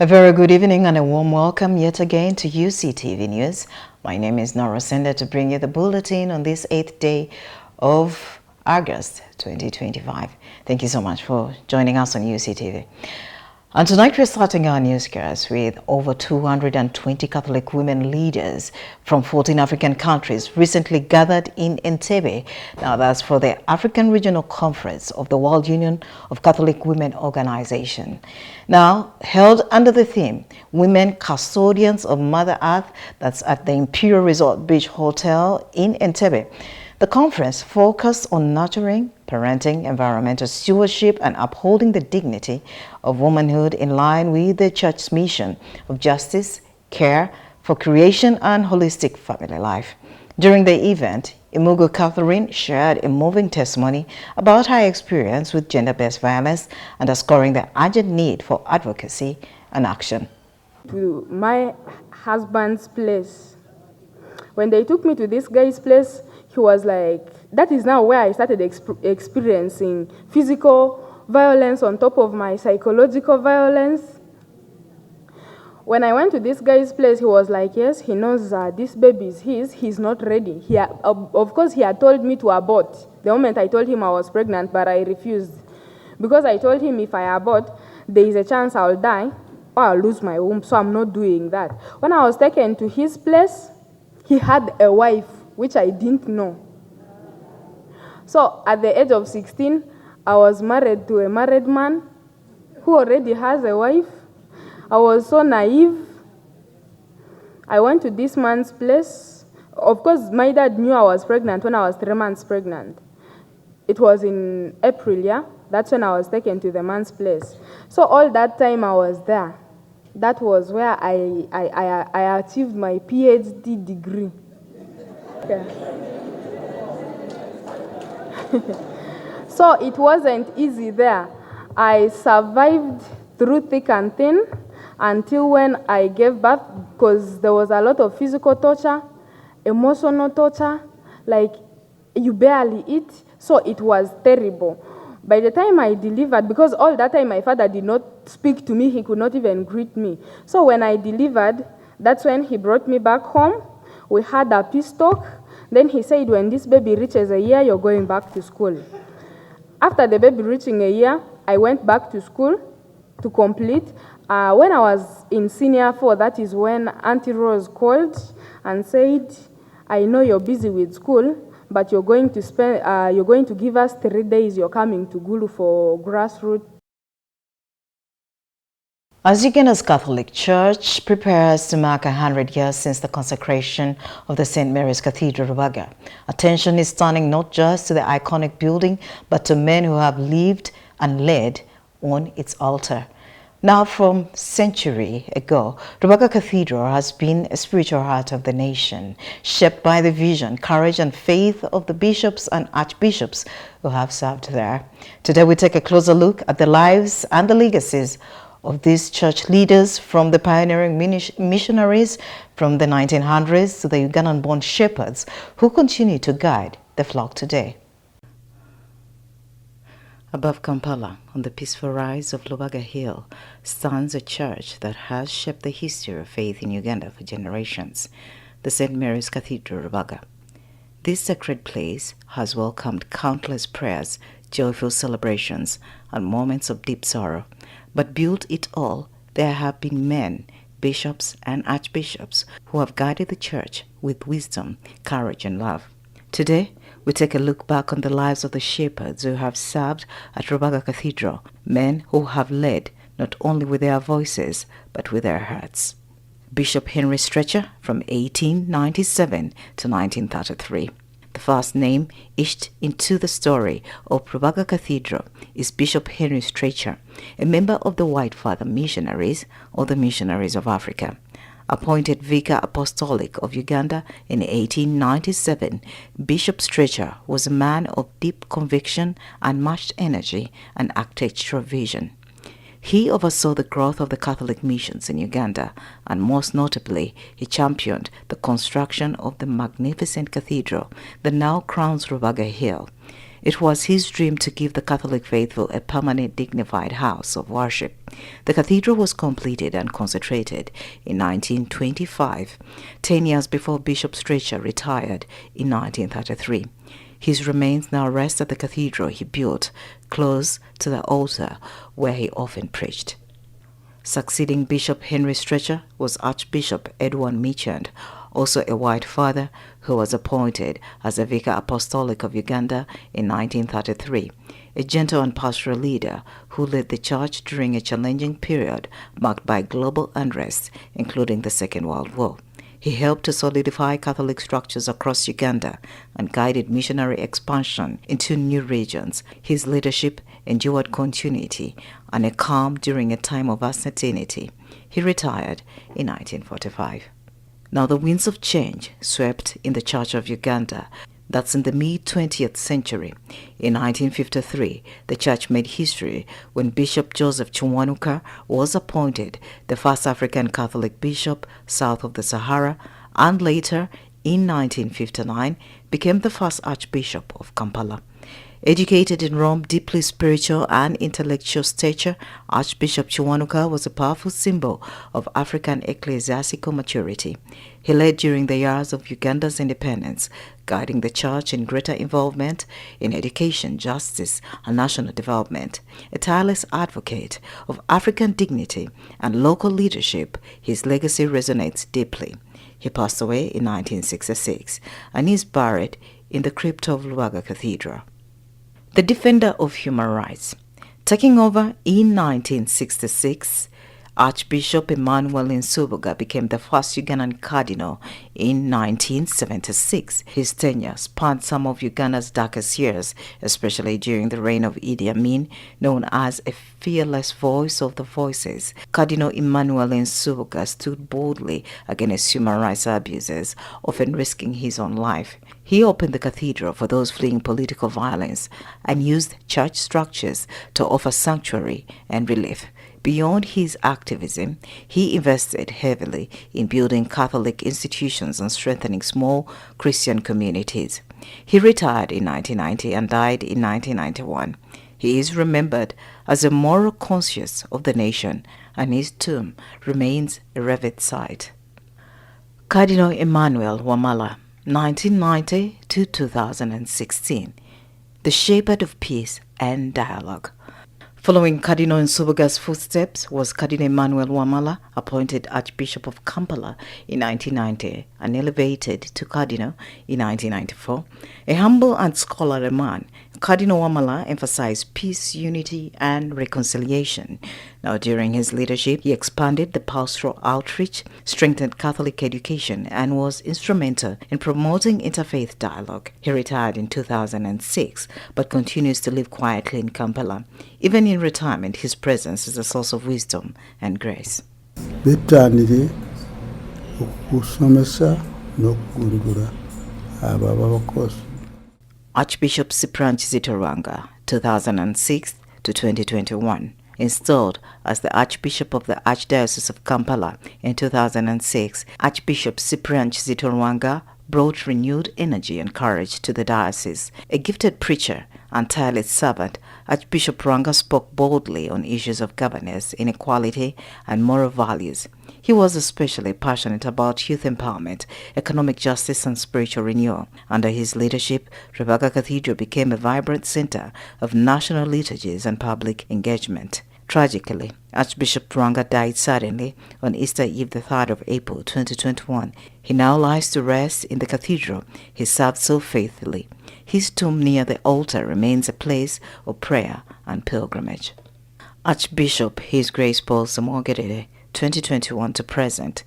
A very good evening and a warm welcome yet again to UCTV News. My name is Norah Osende to bring you the bulletin on this 8th day of August 2025. Thank you so much for joining us on UCTV. And tonight we're starting our newscast with over 220 Catholic women leaders from 14 African countries recently gathered in Entebbe. Now that's for the African Regional Conference of the World Union of Catholic Women Organization. Now held under the theme, Women Custodians of Mother Earth, that's at the Imperial Resort Beach Hotel in Entebbe. The conference focused on nurturing, parenting, environmental stewardship, and upholding the dignity of womanhood in line with the Church's mission of justice, care for creation, and holistic family life. During the event, Imugu Catherine shared a moving testimony about her experience with gender-based violence, underscoring the urgent need for advocacy and action. To my husband's place. When they took me to this guy's place, he was like, that is now where I started experiencing physical violence on top of my psychological violence. When I went to this guy's place, he was like, yes, he knows this baby is his, he's not ready. Of course, he had told me to abort the moment I told him I was pregnant, but I refused. Because I told him if I abort, there is a chance I'll die or I'll lose my womb, so I'm not doing that. When I was taken to his place, he had a wife, which I didn't know. So at the age of 16, I was married to a married man who already has a wife. I was so naive. I went to this man's place. Of course, my dad knew I was pregnant when I was 3 months pregnant. It was in April, yeah? That's when I was taken to the man's place. So all that time I was there. That was where I achieved my PhD degree. Okay. So it wasn't easy there. I survived through thick and thin until when I gave birth, because there was a lot of physical torture, emotional torture, like you barely eat, so it was terrible. By the time I delivered, because all that time my father did not speak to me, he could not even greet me. So when I delivered, that's when he brought me back home. We had a peace talk. Then he said, when this baby reaches a year, you're going back to school. After the baby reaching a year, I went back to school to complete. When I was in senior 4, that is when Auntie Rose called and said, I know you're busy with school, but you're going to give us 3 days. You're coming to Gulu for grassroots. As Uganda's Catholic Church prepares to mark 100 years since the consecration of the St. Mary's Cathedral, Rubaga, attention is turning not just to the iconic building, but to men who have lived and led on its altar. Now, from century ago, Rubaga Cathedral has been a spiritual heart of the nation, shaped by the vision, courage, and faith of the bishops and archbishops who have served there. Today, we take a closer look at the lives and the legacies of these church leaders, from the pioneering missionaries from the 1900s to the Ugandan-born shepherds who continue to guide the flock today. Above Kampala, on the peaceful rise of Lubaga Hill, stands a church that has shaped the history of faith in Uganda for generations, the St. Mary's Cathedral, Rubaga. This sacred place has welcomed countless prayers, joyful celebrations, and moments of deep sorrow. But built it all, there have been men, bishops, and archbishops who have guided the church with wisdom, courage, and love. Today, we take a look back on the lives of the shepherds who have served at Rubaga Cathedral, men who have led not only with their voices, but with their hearts. Bishop Henry Stretcher from 1897 to 1933. The first name etched into the story of Rubaga Cathedral is Bishop Henry Stretcher, a member of the White Father Missionaries or the Missionaries of Africa. Appointed Vicar Apostolic of Uganda in 1897, Bishop Stretcher was a man of deep conviction, unmatched energy, and architectural vision. He oversaw the growth of the Catholic missions in Uganda, and most notably, he championed the construction of the magnificent cathedral that now crowns Rubaga Hill. It was his dream to give the Catholic faithful a permanent dignified house of worship. The cathedral was completed and consecrated in 1925, 10 years before Bishop Stretcher retired in 1933. His remains now rest at the cathedral he built close to the altar where he often preached. Succeeding Bishop Henry Stretcher was Archbishop Edward Michand, also a white father who was appointed as the Vicar Apostolic of Uganda in 1933, a gentle and pastoral leader who led the church during a challenging period marked by global unrest, including the Second World War. He helped to solidify Catholic structures across Uganda and guided missionary expansion into new regions. His leadership endured continuity and a calm during a time of uncertainty. He retired in 1945. Now the winds of change swept in the Church of Uganda. That's in the mid-20th century. In 1953, the church made history when Bishop Joseph Kiwanuka was appointed the first African Catholic bishop south of the Sahara, and later, in 1959, became the first Archbishop of Kampala. Educated in Rome, deeply spiritual and intellectual stature, Archbishop Kiwanuka was a powerful symbol of African ecclesiastical maturity. He led during the years of Uganda's independence, guiding the church in greater involvement in education, justice, and national development. A tireless advocate of African dignity and local leadership, his legacy resonates deeply. He passed away in 1966 and is buried in the crypt of Lubaga Cathedral. The defender of human rights. Taking over in 1966, Archbishop Emmanuel Nsubuga became the first Ugandan cardinal in 1976. His tenure spanned some of Uganda's darkest years, especially during the reign of Idi Amin, known as a fearless voice of the voices. Cardinal Emmanuel Nsubuga stood boldly against human rights abuses, often risking his own life. He opened the cathedral for those fleeing political violence and used church structures to offer sanctuary and relief. Beyond his activism, he invested heavily in building Catholic institutions and strengthening small Christian communities. He retired in 1990 and died in 1991. He is remembered as a moral conscience of the nation, and his tomb remains a revered site. Cardinal Emmanuel Wamala, 1990 to 2016, the shepherd of peace and dialogue. Following Cardinal Nsubuga's footsteps was Cardinal Emmanuel Wamala, appointed Archbishop of Kampala in 1990 and elevated to Cardinal in 1994. A humble and scholarly man, Cardinal Wamala emphasized peace, unity, and reconciliation. Now, during his leadership, he expanded the pastoral outreach, strengthened Catholic education, and was instrumental in promoting interfaith dialogue. He retired in 2006, but continues to live quietly in Kampala. Even in retirement, his presence is a source of wisdom and grace. Bettanire okusomesa n'okugundula abo ababakozi. Archbishop Cyprian Kizito Lwanga, 2006 to 2021, installed as the Archbishop of the Archdiocese of Kampala in 2006, Archbishop Cyprian Kizito Lwanga brought renewed energy and courage to the diocese. A gifted preacher and tireless servant, Archbishop Lwanga spoke boldly on issues of governance, inequality, and moral values. He was especially passionate about youth empowerment, economic justice, and spiritual renewal. Under his leadership, Lubaga Cathedral became a vibrant center of national liturgies and public engagement. Tragically, Archbishop Lwanga died suddenly on Easter Eve, the 3rd of April 2021. He now lies to rest in the cathedral he served so faithfully. His tomb near the altar remains a place of prayer and pilgrimage. Archbishop His Grace Paul Samogedede, 2021 to present,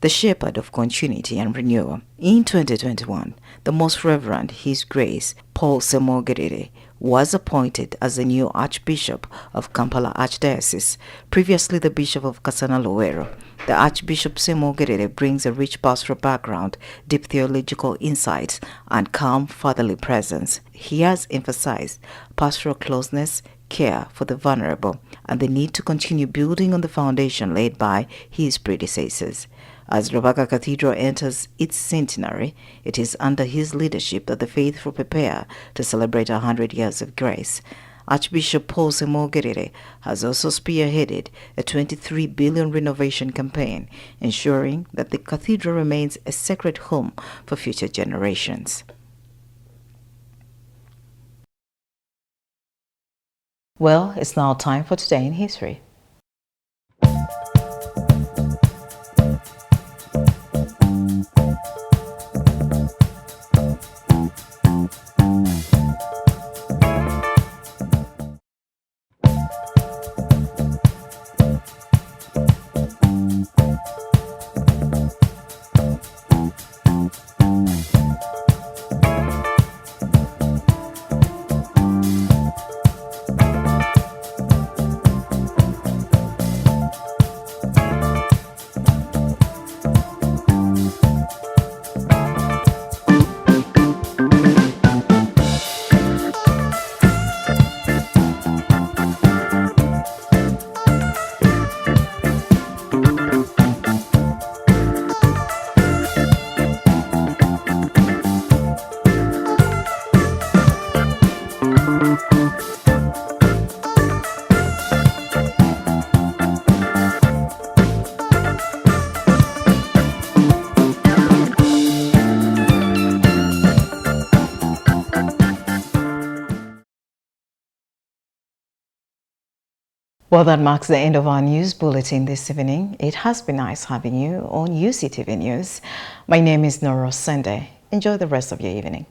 the shepherd of continuity and renewal. In 2021, the Most Reverend His Grace Paul Samogedede was appointed as the new Archbishop of Kampala Archdiocese, previously the Bishop of Kasana Luwero. The Archbishop Samogedede brings a rich pastoral background, deep theological insights, and calm fatherly presence. He has emphasized pastoral closeness, care for the vulnerable, and the need to continue building on the foundation laid by his predecessors. As Lubaga Cathedral enters its centenary, it is under his leadership that the faithful prepare to celebrate 100 years of grace. Archbishop Paul Semogerere has also spearheaded a 23 billion renovation campaign, ensuring that the cathedral remains a sacred home for future generations. Well, it's now time for Today in History. Well, that marks the end of our news bulletin this evening. It has been nice having you on UCTV News. My name is Norah Osende. Enjoy the rest of your evening.